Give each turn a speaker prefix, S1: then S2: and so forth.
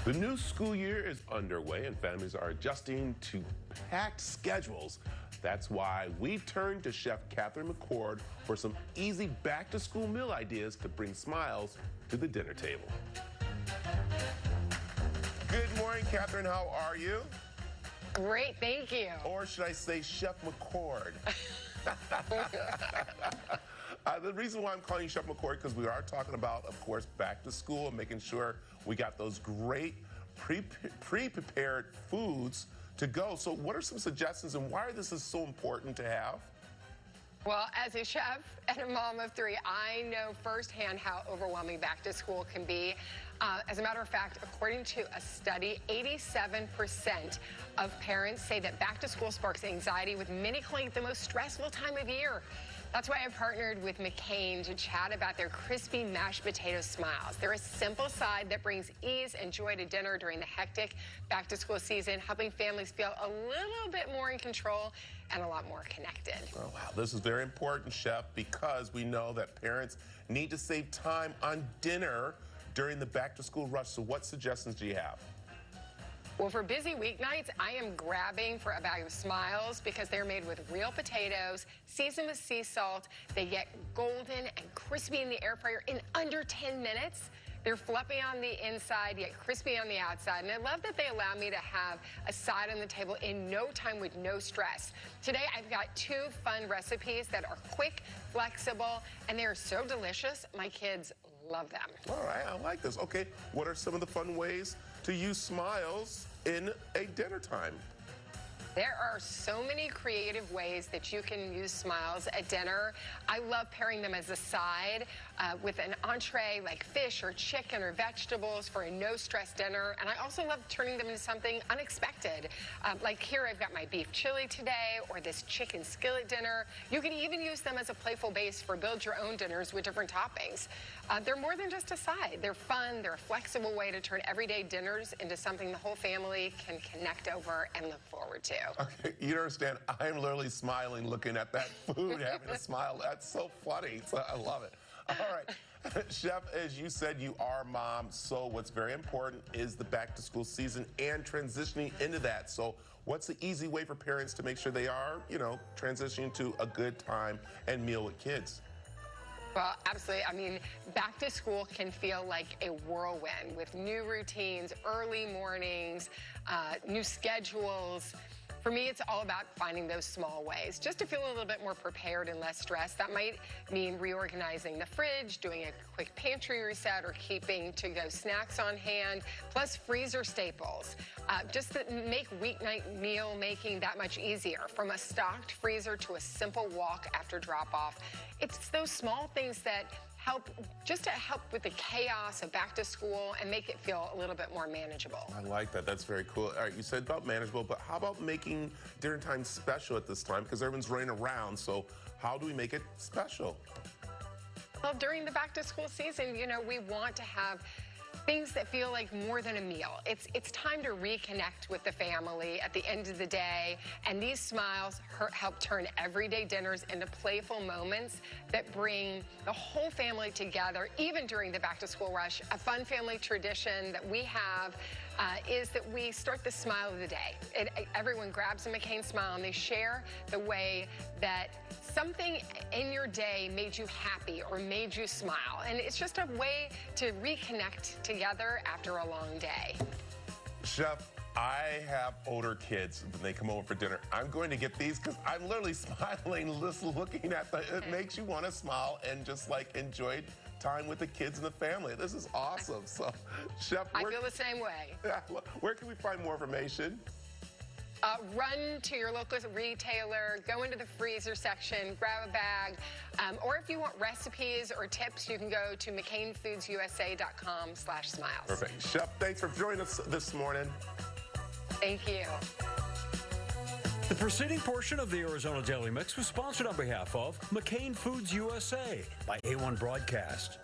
S1: The new school year is underway and families are adjusting to packed schedules. That's why we turned to Chef Catherine McCord for some easy back-to-school meal ideas to bring smiles to the dinner table. Good morning, Catherine. How are you?
S2: Great, thank you.
S1: Or should I say Chef McCord? The reason why I'm calling you Chef McCord because we are talking about, of course, back to school and making sure we got those great pre-prepared foods to go. So what are some suggestions and why this is so important to have?
S2: Well, as a chef and a mom of three, I know firsthand how overwhelming back to school can be. As a matter of fact, according to a study, 87% of parents say that back to school sparks anxiety, with many calling it the most stressful time of year. That's why I partnered with McCain to chat about their crispy mashed potato smiles. They're a simple side that brings ease and joy to dinner during the hectic back to school season, helping families feel a little bit more in control and a lot more connected.
S1: Oh, wow. This is very important, Chef, because we know that parents need to save time on dinner during the back to school rush. So what suggestions do you have?
S2: Well, for busy weeknights, I am grabbing for a bag of Smiles because they're made with real potatoes, seasoned with sea salt. They get golden and crispy in the air fryer in under 10 minutes. They're fluffy on the inside, yet crispy on the outside. And I love that they allow me to have a side on the table in no time with no stress. Today, I've got two fun recipes that are quick, flexible, and they are so delicious. My kids love them.
S1: All right, I like this. Okay, what are some of the fun ways to use Smiles in a dinner time?
S2: There are so many creative ways that you can use Smiles at dinner. I love pairing them as a side with an entree like fish or chicken or vegetables for a no-stress dinner. And I also love turning them into something unexpected. Like here, I've got my beef chili today or this chicken skillet dinner. You can even use them as a playful base for build your own dinners with different toppings. They're more than just a side. They're fun. They're a flexible way to turn everyday dinners into something the whole family can connect over and look forward to.
S1: Okay, you understand, I'm literally smiling looking at that food, having a smile. That's so funny. So I love it. All right. Chef, as you said, you are mom, so what's very important is the back-to-school season and transitioning into that. So what's the easy way for parents to make sure they are, transitioning to a good time and meal with kids?
S2: Well, absolutely. I mean, back to school can feel like a whirlwind with new routines, early mornings, new schedules. For me, it's all about finding those small ways just to feel a little bit more prepared and less stressed. That might mean reorganizing the fridge, doing a quick pantry reset, or keeping to-go snacks on hand, plus freezer staples. Just to make weeknight meal making that much easier. From a stocked freezer to a simple walk after drop-off. It's those small things that help with the chaos of back to school and make it feel a little bit more manageable.
S1: I like that. That's very cool. All right, you said about manageable, but how about making dinner time special at this time? Because everyone's running around, so how do we make it special?
S2: Well, during the back to school season, we want to have things that feel like more than a meal. It's time to reconnect with the family at the end of the day, and these Smiles help turn everyday dinners into playful moments that bring the whole family together, even during the back-to-school rush. A fun family tradition that we have is that we start the smile of the day. Everyone grabs a McCain Smile, and they share the way that something in your day made you happy or made you smile. And it's just a way to reconnect together after a long day.
S1: Chef, I have older kids when they come over for dinner. I'm going to get these because I'm literally smiling, just looking at them. It makes you want to smile and just enjoy time with the kids and the family. This is awesome. So, Chef,
S2: I feel the same way.
S1: Where can we find more information?
S2: Run to your local retailer, go into the freezer section, grab a bag, or if you want recipes or tips, you can go to McCainFoodsUSA.com/smiles.
S1: Perfect. Chef, thanks for joining us this morning.
S2: Thank you.
S3: The preceding portion of the Arizona Daily Mix was sponsored on behalf of McCain Foods USA by A1 Broadcast.